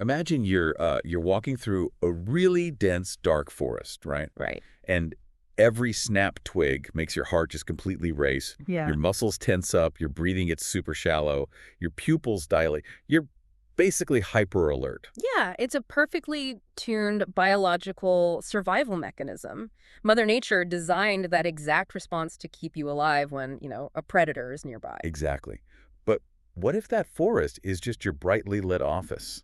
Imagine you're walking through a really dense, dark forest, right? Right. And every snap twig makes your heart just completely race. Yeah. Your muscles tense up, your breathing gets super shallow, your pupils dilate. You're basically hyper alert. Yeah, it's a perfectly tuned biological survival mechanism. Mother Nature designed that exact response to keep you alive when, a predator is nearby. Exactly. But what if that forest is just your brightly lit office?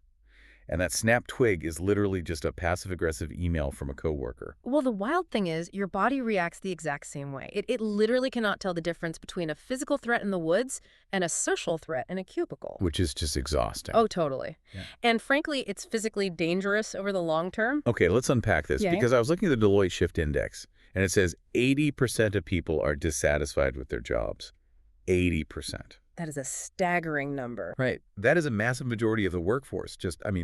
And that snap twig is literally just a passive-aggressive email from a coworker, Well, the wild thing is, your body reacts the exact same way. It literally cannot tell the difference between a physical threat in the woods and a social threat in a cubicle. which is just exhausting. Oh, totally. Yeah. And frankly, it's physically dangerous over the long term. Okay, let's unpack this, Yeah. because I was looking at the Deloitte Shift Index, and it says 80% of people are dissatisfied with their jobs. 80%. That is a staggering number. Right. That is a massive majority of the workforce,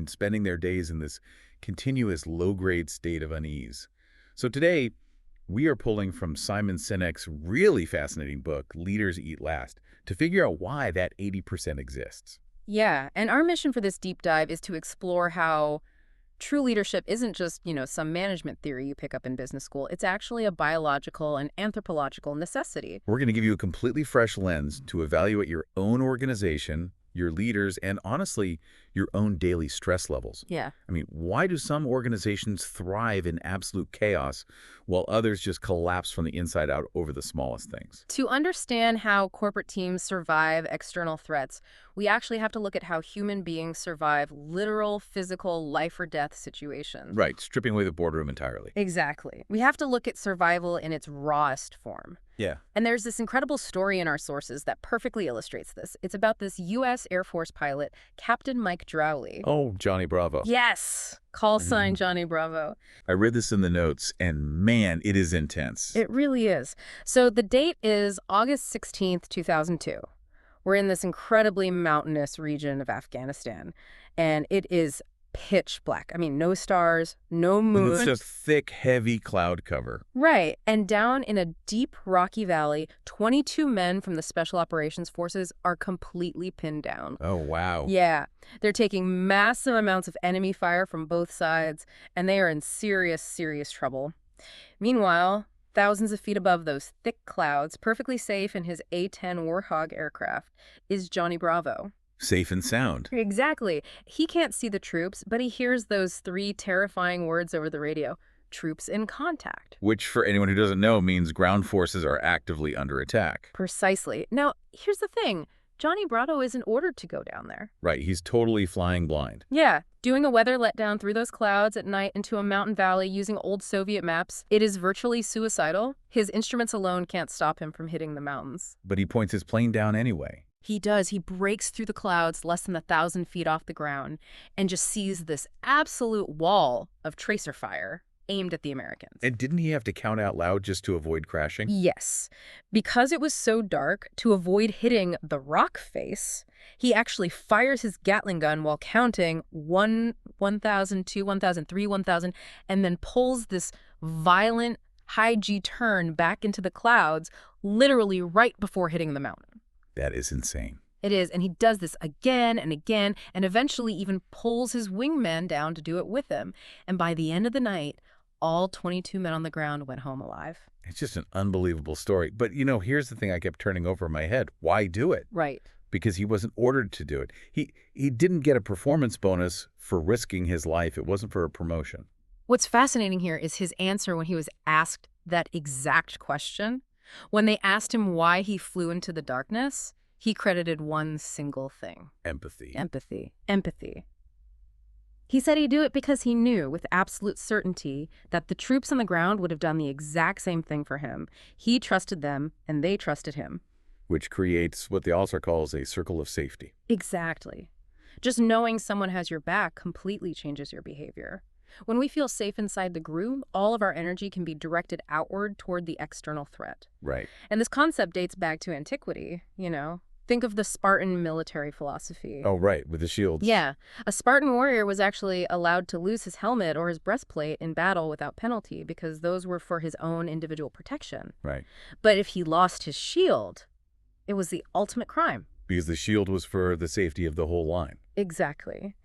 spending their days in this continuous low-grade state of unease. So today, we are pulling from Simon Sinek's really fascinating book, Leaders Eat Last, to figure out why that 80% exists. Yeah, and our mission for this deep dive is to explore how true leadership isn't just, some management theory you pick up in business school. It's actually a biological and anthropological necessity. We're going to give you a completely fresh lens to evaluate your own organization, your leaders, and honestly, your own daily stress levels. Yeah. I mean, why do some organizations thrive in absolute chaos while others just collapse from the inside out over the smallest things? To understand how corporate teams survive external threats, we actually have to look at how human beings survive literal, physical, life or death situations. Right, stripping away the boardroom entirely. Exactly. We have to look at survival in its rawest form. Yeah. And there's this incredible story in our sources that perfectly illustrates this. It's about this U.S. Air Force pilot, Captain Mike Drowley. Oh, Johnny Bravo. Yes! Call sign Johnny Bravo. I read this in the notes, and man, it is intense. It really is. So the date is August 16th, 2002. We're in this incredibly mountainous region of Afghanistan, and it is pitch black. I mean, no stars, no moon. It's just thick, heavy cloud cover. Right. And down in a deep, rocky valley, 22 men from the Special Operations Forces are completely pinned down. Oh, wow. Yeah. They're taking massive amounts of enemy fire from both sides, and they are in serious, serious trouble. Meanwhile, thousands of feet above those thick clouds, perfectly safe in his A-10 Warthog aircraft, is Johnny Bravo. Safe and sound. Exactly. He can't see the troops, but he hears those three terrifying words over the radio. Troops in contact. Which, for anyone who doesn't know, means ground forces are actively under attack. Precisely. Now, here's the thing. Johnny Bravo isn't ordered to go down there. Right, he's totally flying blind. Yeah, doing a weather letdown through those clouds at night into a mountain valley using old Soviet maps. It is virtually suicidal. His instruments alone can't stop him from hitting the mountains. But he points his plane down anyway. He does. He breaks through the clouds less than 1,000 feet off the ground and just sees this absolute wall of tracer fire aimed at the Americans. And didn't he have to count out loud just to avoid crashing? Yes. Because it was so dark, to avoid hitting the rock face, he actually fires his Gatling gun while counting 1,000, 2, 1,000, 3, 1,000, and then pulls this violent high G turn back into the clouds, literally right before hitting the mountain. That is insane. It is, and he does this again and again, and eventually even pulls his wingman down to do it with him. And by the end of the night, all 22 men on the ground went home alive. It's just an unbelievable story. But, here's the thing I kept turning over in my head. Why do it? Right. Because he wasn't ordered to do it. He didn't get a performance bonus for risking his life. It wasn't for a promotion. What's fascinating here is his answer when he was asked that exact question. When they asked him why he flew into the darkness, he credited one single thing. Empathy. Empathy. He said he'd do it because he knew with absolute certainty that the troops on the ground would have done the exact same thing for him. He trusted them, and they trusted him. Which creates what the author calls a circle of safety. Exactly. Just knowing someone has your back completely changes your behavior. When we feel safe inside the group, all of our energy can be directed outward toward the external threat. Right. And this concept dates back to antiquity, Think of the Spartan military philosophy. Oh, right, with the shields. Yeah. A Spartan warrior was actually allowed to lose his helmet or his breastplate in battle without penalty because those were for his own individual protection. Right. But if he lost his shield, it was the ultimate crime. Because the shield was for the safety of the whole line. Exactly.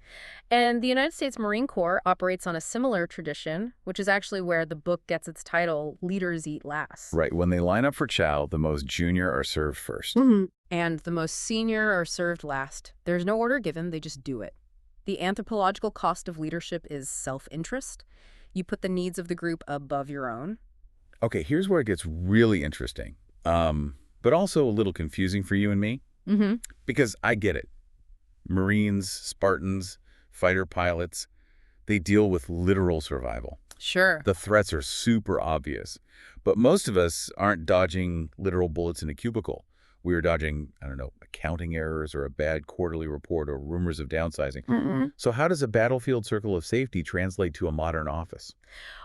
And the United States Marine Corps operates on a similar tradition, which is actually where the book gets its title, Leaders Eat Last. Right. When they line up for chow, the most junior are served first. And the most senior are served last. There's no order given, they just do it. The anthropological cost of leadership is self-interest. You put the needs of the group above your own. Okay, here's where it gets really interesting, but also a little confusing for you and me, because I get it. Marines, Spartans, fighter pilots, they deal with literal survival. Sure. The threats are super obvious, but most of us aren't dodging literal bullets in a cubicle. We're dodging, I don't know, accounting errors or a bad quarterly report or rumors of downsizing. So how does a battlefield circle of safety translate to a modern office?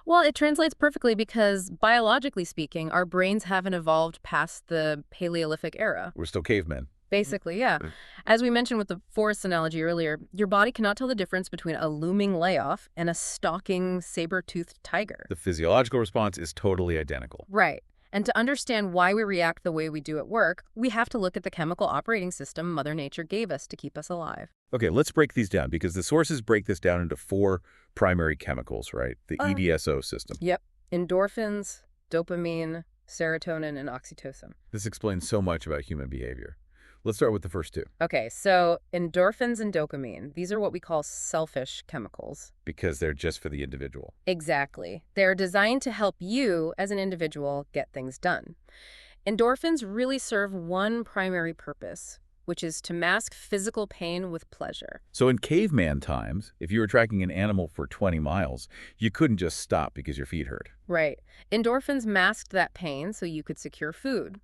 Well, it translates perfectly because, biologically speaking, our brains haven't evolved past the Paleolithic era. We're still cavemen. Basically, yeah. As we mentioned with the forest analogy earlier, your body cannot tell the difference between a looming layoff and a stalking saber-toothed tiger. The physiological response is totally identical. Right. And to understand why we react the way we do at work, we have to look at the chemical operating system Mother Nature gave us to keep us alive. Okay, let's break these down because the sources break this down into 4 primary chemicals, right? The EDSO system. Yep. Endorphins, dopamine, serotonin, and oxytocin. This explains so much about human behavior. Let's start with the first 2. Okay, so endorphins and dopamine, these are what we call selfish chemicals. Because they're just for the individual. Exactly. They're designed to help you, as an individual, get things done. Endorphins really serve one primary purpose, which is to mask physical pain with pleasure. So in caveman times, if you were tracking an animal for 20 miles, you couldn't just stop because your feet hurt. Right. Endorphins masked that pain so you could secure food.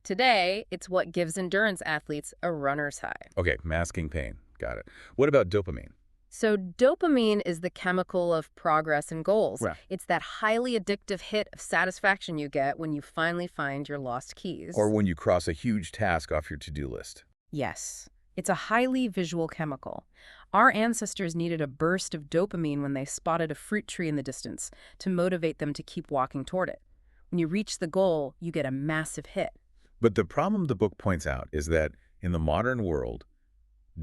Today, it's what gives endurance athletes a runner's high. Okay, masking pain. Got it. What about dopamine? So dopamine is the chemical of progress and goals. Right. It's that highly addictive hit of satisfaction you get when you finally find your lost keys. Or when you cross a huge task off your to-do list. Yes. It's a highly visual chemical. Our ancestors needed a burst of dopamine when they spotted a fruit tree in the distance to motivate them to keep walking toward it. When you reach the goal, you get a massive hit. But the problem the book points out is that in the modern world,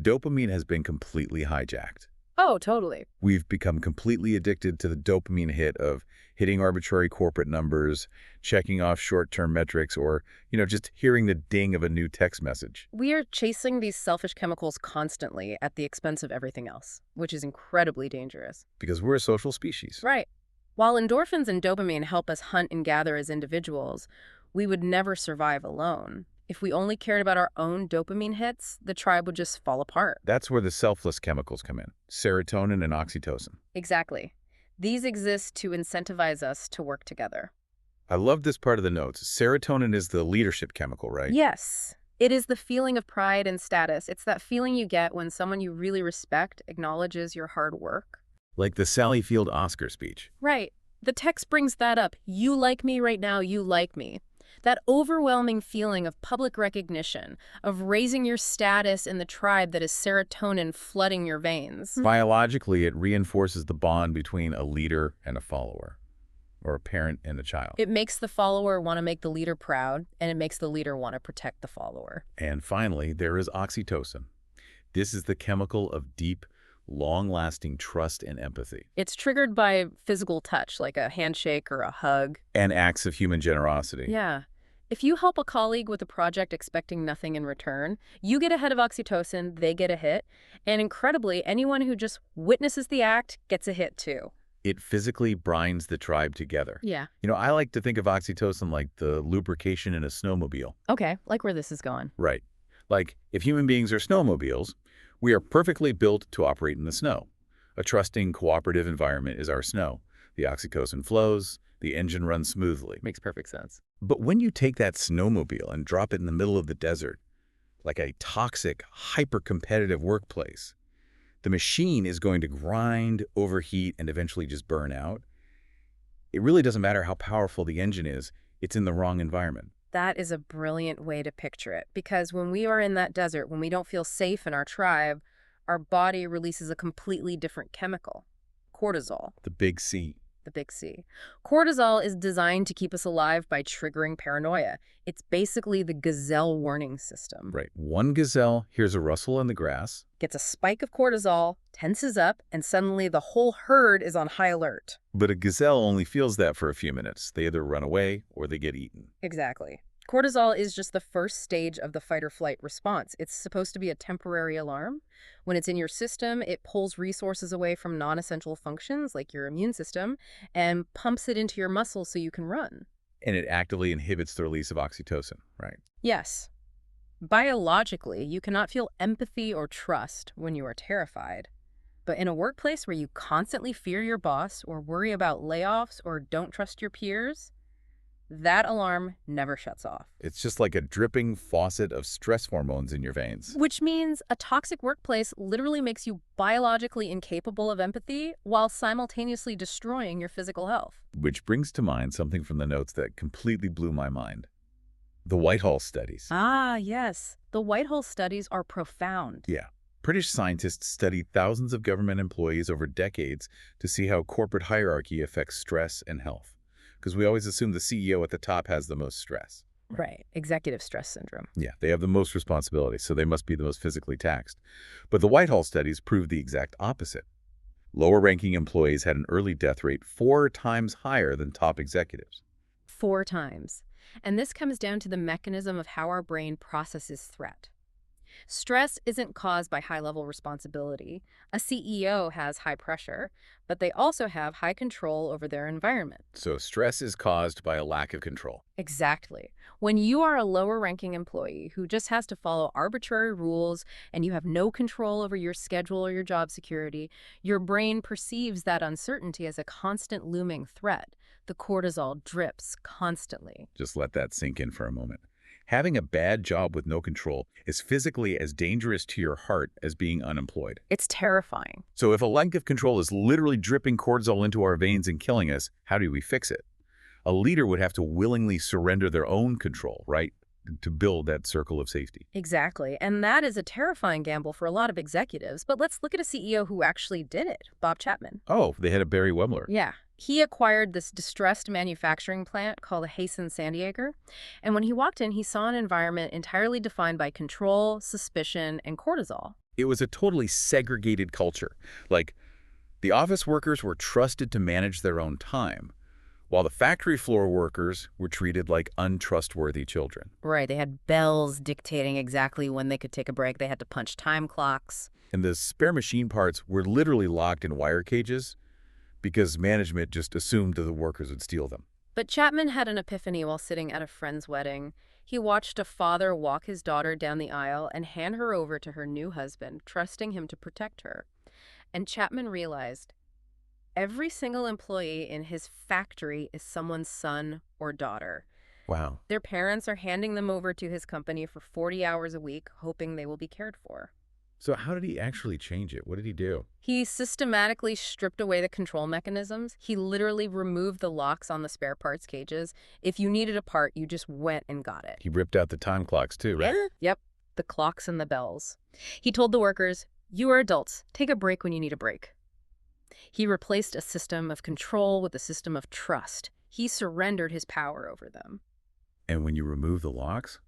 dopamine has been completely hijacked. Oh, totally. We've become completely addicted to the dopamine hit of hitting arbitrary corporate numbers, checking off short-term metrics, or, just hearing the ding of a new text message. We are chasing these selfish chemicals constantly at the expense of everything else, which is incredibly dangerous. Because we're a social species. Right. While endorphins and dopamine help us hunt and gather as individuals, we would never survive alone. If we only cared about our own dopamine hits, the tribe would just fall apart. That's where the selfless chemicals come in, serotonin and oxytocin. Exactly. These exist to incentivize us to work together. I love this part of the notes. Serotonin is the leadership chemical, right? Yes. It is the feeling of pride and status. It's that feeling you get when someone you really respect acknowledges your hard work. Like the Sally Field Oscar speech. Right. The text brings that up. You like me right now, you like me. That overwhelming feeling of public recognition, of raising your status in the tribe that is serotonin flooding your veins. Biologically, it reinforces the bond between a leader and a follower, or a parent and a child. It makes the follower want to make the leader proud, and it makes the leader want to protect the follower. And finally, there is oxytocin. This is the chemical of deep, long-lasting trust and empathy. It's triggered by physical touch, like a handshake or a hug. And acts of human generosity. Yeah. If you help a colleague with a project expecting nothing in return, you get a hit of oxytocin, they get a hit, and incredibly, anyone who just witnesses the act gets a hit too. It physically binds the tribe together. Yeah. I like to think of oxytocin like the lubrication in a snowmobile. Okay, like where this is going. Right. Like, if human beings are snowmobiles, we are perfectly built to operate in the snow. A trusting, cooperative environment is our snow. The oxytocin flows, the engine runs smoothly. Makes perfect sense. But when you take that snowmobile and drop it in the middle of the desert, like a toxic, hyper-competitive workplace, the machine is going to grind, overheat, and eventually just burn out. It really doesn't matter how powerful the engine is, it's in the wrong environment. That is a brilliant way to picture it, because when we are in that desert, when we don't feel safe in our tribe, our body releases a completely different chemical, cortisol. The big C. the big C. Cortisol is designed to keep us alive by triggering paranoia. It's basically the gazelle warning system. Right. One gazelle hears a rustle in the grass. Gets a spike of cortisol, tenses up, and suddenly the whole herd is on high alert. But a gazelle only feels that for a few minutes. They either run away or they get eaten. Exactly. Cortisol is just the first stage of the fight-or-flight response. It's supposed to be a temporary alarm. When it's in your system, it pulls resources away from non-essential functions, like your immune system, and pumps it into your muscles so you can run. And it actively inhibits the release of oxytocin, right? Yes. Biologically, you cannot feel empathy or trust when you are terrified. But in a workplace where you constantly fear your boss or worry about layoffs or don't trust your peers, that alarm never shuts off. It's just like a dripping faucet of stress hormones in your veins. Which means a toxic workplace literally makes you biologically incapable of empathy while simultaneously destroying your physical health. Which brings to mind something from the notes that completely blew my mind. The Whitehall studies. Ah, yes. The Whitehall studies are profound. Yeah. British scientists studied thousands of government employees over decades to see how corporate hierarchy affects stress and health. Because we always assume the CEO at the top has the most stress. Right. Executive stress syndrome. Yeah, they have the most responsibility, so they must be the most physically taxed. But the Whitehall studies proved the exact opposite. Lower-ranking employees had an early death rate 4 times higher than top executives. 4 times. And this comes down to the mechanism of how our brain processes threat. Stress isn't caused by high-level responsibility. A CEO has high pressure, but they also have high control over their environment. So stress is caused by a lack of control. Exactly. When you are a lower-ranking employee who just has to follow arbitrary rules and you have no control over your schedule or your job security, your brain perceives that uncertainty as a constant looming threat. The cortisol drips constantly. Just let that sink in for a moment. Having a bad job with no control is physically as dangerous to your heart as being unemployed. It's terrifying. So if a lack of control is literally dripping cortisol into our veins and killing us, how do we fix it? A leader would have to willingly surrender their own control, right? To build that circle of safety. Exactly. And that is a terrifying gamble for a lot of executives. But let's look at a CEO who actually did it, Bob Chapman. Oh, they had a Barry Webler. Yeah. He acquired this distressed manufacturing plant called Hazen Sandiager. And when he walked in, he saw an environment entirely defined by control, suspicion, and cortisol. It was a totally segregated culture. Like, the office workers were trusted to manage their own time, while the factory floor workers were treated like untrustworthy children. Right. They had bells dictating exactly when they could take a break. They had to punch time clocks. And the spare machine parts were literally locked in wire cages because management just assumed that the workers would steal them. But Chapman had an epiphany while sitting at a friend's wedding. He watched a father walk his daughter down the aisle and hand her over to her new husband, trusting him to protect her. And Chapman realized every single employee in his factory is someone's son or daughter. Wow. Their parents are handing them over to his company for 40 hours a week, hoping they will be cared for. So how did he actually change it? What did he do? He systematically stripped away the control mechanisms. He literally removed the locks on the spare parts cages. If you needed a part, you just went and got it. He ripped out the time clocks too, right? Yep, the clocks and the bells. He told the workers, "You are adults. Take a break when you need a break." He replaced a system of control with a system of trust. He surrendered his power over them. And when you remove the locks,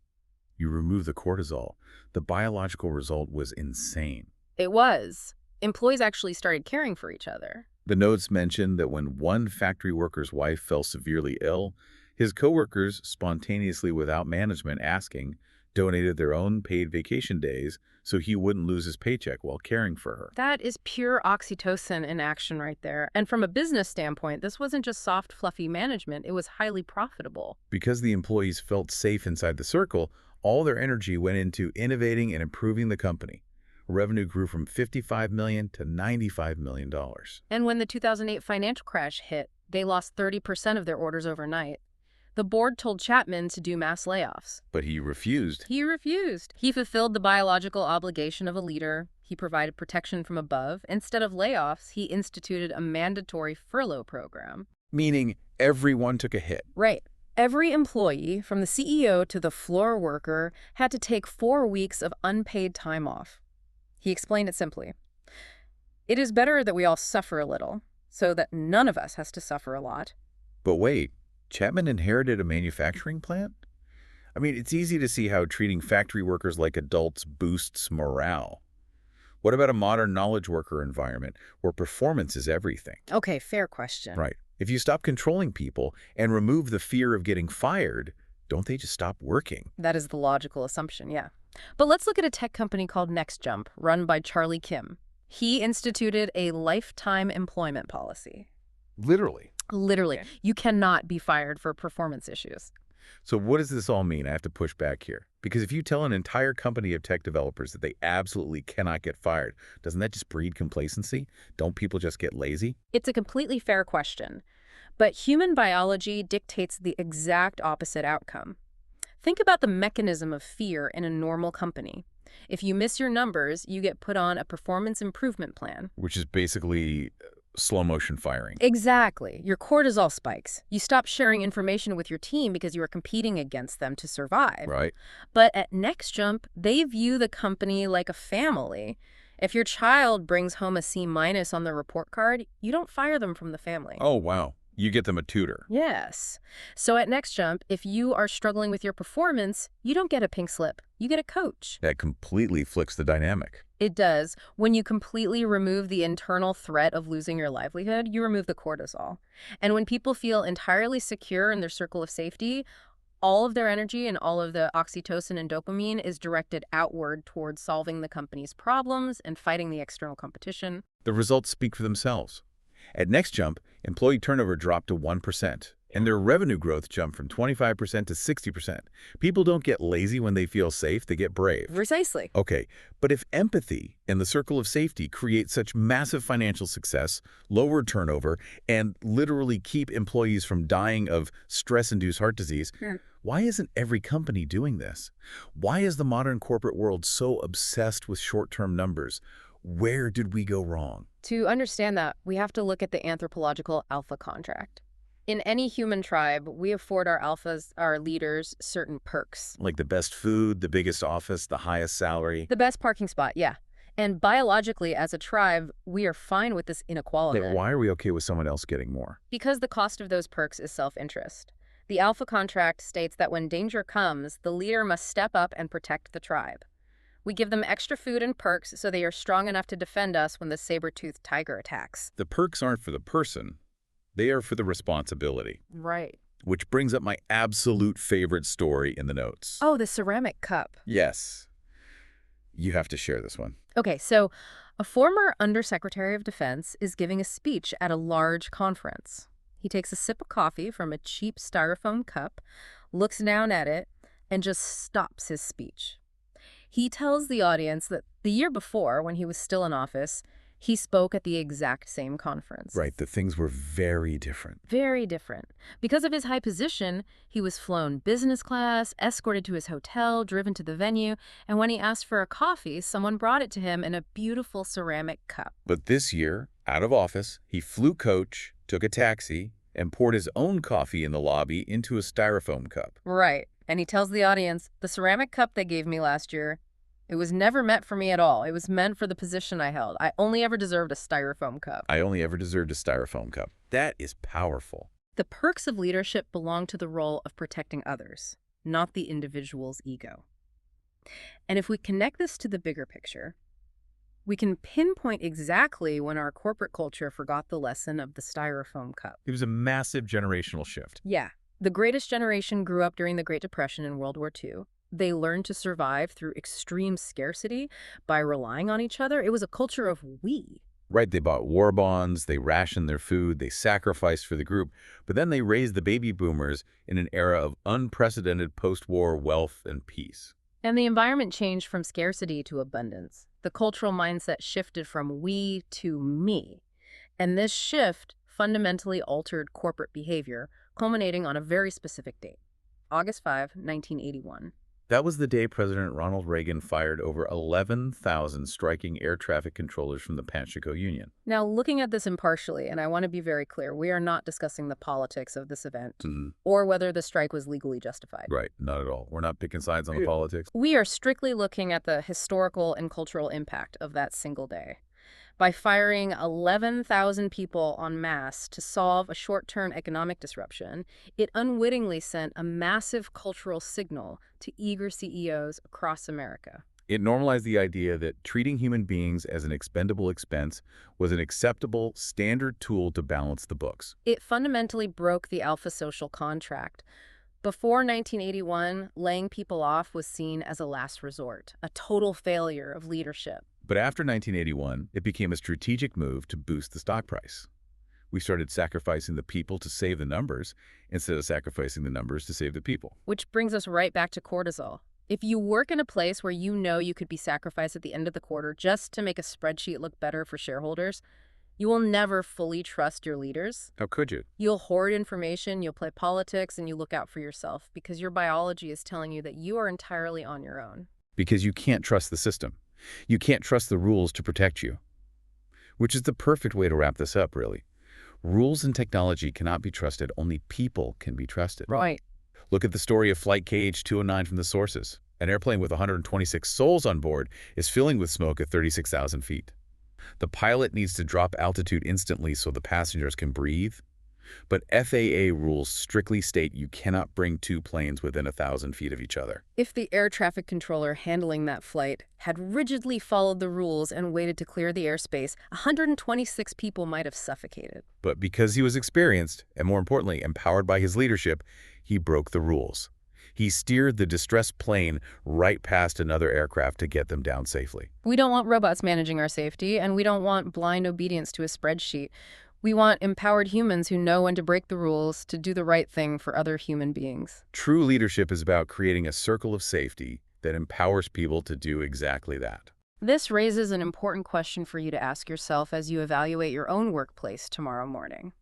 you remove the cortisol. The biological result was insane. It was. Employees actually started caring for each other. The notes mentioned that when one factory worker's wife fell severely ill, his coworkers, spontaneously without management asking, donated their own paid vacation days so he wouldn't lose his paycheck while caring for her. That is pure oxytocin in action right there. And from a business standpoint, this wasn't just soft, fluffy management. It was highly profitable. Because the employees felt safe inside the circle, all their energy went into innovating and improving the company. Revenue grew from $55 million to $95 million. And when the 2008 financial crash hit, they lost 30% of their orders overnight. The board told Chapman to do mass layoffs. But he refused. He refused. He fulfilled the biological obligation of a leader. He provided protection from above. Instead of layoffs, he instituted a mandatory furlough program. Meaning everyone took a hit. Right. Every employee, from the CEO to the floor worker, had to take 4 weeks of unpaid time off. He explained it simply. It is better that we all suffer a little. so that none of us has to suffer a lot. But wait, Chapman inherited a manufacturing plant? I mean, it's easy to see how treating factory workers like adults boosts morale. What about a modern knowledge worker environment where performance is everything? Okay, fair question. Right. If you stop controlling people and remove the fear of getting fired, don't they just stop working? That is the logical assumption, yeah. But let's look at a tech company called NextJump, run by Charlie Kim. He instituted a lifetime employment policy. Literally. Literally, Okay. you cannot be fired for performance issues. So what does this all mean? I have to push back here. Because if you tell an entire company of tech developers that they absolutely cannot get fired, doesn't that just breed complacency? Don't people just get lazy? It's a completely fair question, but human biology dictates the exact opposite outcome. Think about the mechanism of fear in a normal company. If you miss your numbers, you get put on a performance improvement plan. Which is basically slow motion firing. Exactly. Your cortisol spikes. You stop sharing information with your team because you are competing against them to survive. Right. But at NextJump, they view the company like a family. If your child brings home a C- on the report card, you don't fire them from the family. Oh, wow. You get them a tutor. Yes. So at NextJump, if you are struggling with your performance, you don't get a pink slip. You get a coach. That completely flicks the dynamic. It does. When you completely remove the internal threat of losing your livelihood, you remove the cortisol. And when people feel entirely secure in their circle of safety, all of their energy and all of the oxytocin and dopamine is directed outward towards solving the company's problems and fighting the external competition. The results speak for themselves. At NextJump, employee turnover dropped to 1%, and their revenue growth jumped from 25% to 60%. People don't get lazy when they feel safe, they get brave. Precisely. Okay, but if empathy and the circle of safety create such massive financial success, lower turnover, and literally keep employees from dying of stress-induced heart disease, why isn't every company doing this? Why is the modern corporate world so obsessed with short-term numbers? Where did we go wrong? To understand that, we have to look at the anthropological alpha contract. In any human tribe, we afford our alphas, our leaders, certain perks. Like the best food, the biggest office, the highest salary. The best parking spot, yeah. And biologically, as a tribe, we are fine with this inequality. Then why are we okay with someone else getting more? Because the cost of those perks is self-interest. The alpha contract states that when danger comes, the leader must step up and protect the tribe. We give them extra food and perks so they are strong enough to defend us when the saber-toothed tiger attacks. The perks aren't for the person. They are for the responsibility. Right. Which brings up my absolute favorite story in the notes. Oh, the ceramic cup. Yes. You have to share this one. Okay, so a former Undersecretary of Defense is giving a speech at a large conference. He takes a sip of coffee from a cheap styrofoam cup, looks down at it, and just stops his speech. He tells the audience that the year before, when he was still in office, he spoke at the exact same conference. Right, the things were very different. Very different. Because of his high position, he was flown business class, escorted to his hotel, driven to the venue, and when he asked for a coffee, someone brought it to him in a beautiful ceramic cup. But this year, out of office, he flew coach, took a taxi, and poured his own coffee in the lobby into a styrofoam cup. Right. And he tells the audience, the ceramic cup they gave me last year, it was never meant for me at all. It was meant for the position I held. I only ever deserved a styrofoam cup. I only ever deserved a styrofoam cup. That is powerful. The perks of leadership belong to the role of protecting others, not the individual's ego. And if we connect this to the bigger picture, we can pinpoint exactly when our corporate culture forgot the lesson of the styrofoam cup. It was a massive generational shift. Yeah. The greatest generation grew up during the Great Depression and World War II. They learned to survive through extreme scarcity by relying on each other. It was a culture of we. Right, they bought war bonds, they rationed their food, they sacrificed for the group, but then they raised the baby boomers in an era of unprecedented post-war wealth and peace. And the environment changed from scarcity to abundance. The cultural mindset shifted from we to me. And this shift fundamentally altered corporate behavior, culminating on a very specific date, August 5, 1981. That was the day President Ronald Reagan fired over 11,000 striking air traffic controllers from the Panchico Union. Now, looking at this impartially, and I want to be very clear, we are not discussing the politics of this event or whether the strike was legally justified. Right, not at all. We're not picking sides on the politics. We are strictly looking at the historical and cultural impact of that single day. By firing 11,000 people en masse to solve a short-term economic disruption, it unwittingly sent a massive cultural signal to eager CEOs across America. It normalized the idea that treating human beings as an expendable expense was an acceptable, standard tool to balance the books. It fundamentally broke the alpha social contract. Before 1981, laying people off was seen as a last resort, a total failure of leadership. But after 1981, it became a strategic move to boost the stock price. We started sacrificing the people to save the numbers instead of sacrificing the numbers to save the people. Which brings us right back to cortisol. If you work in a place where you know you could be sacrificed at the end of the quarter just to make a spreadsheet look better for shareholders, you will never fully trust your leaders. How could you? You'll hoard information, you'll play politics, and you look out for yourself because your biology is telling you that you are entirely on your own. Because you can't trust the system. You can't trust the rules to protect you. Which is the perfect way to wrap this up, really. Rules and technology cannot be trusted. Only people can be trusted. Right. Look at the story of Flight KH-209 from the sources. An airplane with 126 souls on board is filling with smoke at 36,000 feet. The pilot needs to drop altitude instantly so the passengers can breathe. But FAA rules strictly state you cannot bring two planes within 1,000 feet of each other. If the air traffic controller handling that flight had rigidly followed the rules and waited to clear the airspace, 126 people might have suffocated. But because he was experienced, and more importantly, empowered by his leadership, he broke the rules. He steered the distressed plane right past another aircraft to get them down safely. We don't want robots managing our safety, and we don't want blind obedience to a spreadsheet. We want empowered humans who know when to break the rules to do the right thing for other human beings. True leadership is about creating a circle of safety that empowers people to do exactly that. This raises an important question for you to ask yourself as you evaluate your own workplace tomorrow morning.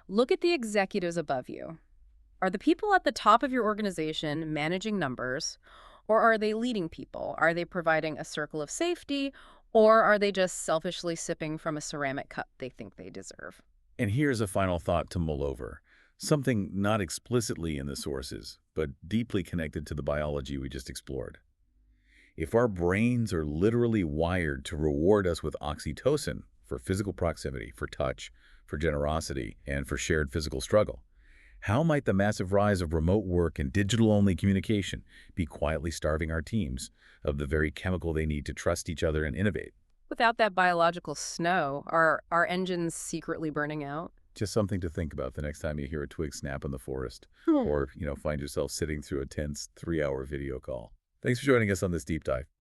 Look at the executives above you. Are the people at the top of your organization managing numbers, or are they leading people? Are they providing a circle of safety, or are they just selfishly sipping from a ceramic cup they think they deserve? And here's a final thought to mull over. Something not explicitly in the sources, but deeply connected to the biology we just explored. If our brains are literally wired to reward us with oxytocin for physical proximity, for touch, for generosity, and for shared physical struggle, how might the massive rise of remote work and digital-only communication be quietly starving our teams of the very chemical they need to trust each other and innovate? Without that biological snow, are our engines secretly burning out? Just something to think about the next time you hear a twig snap in the forest or, find yourself sitting through a tense 3-hour video call. Thanks for joining us on this deep dive.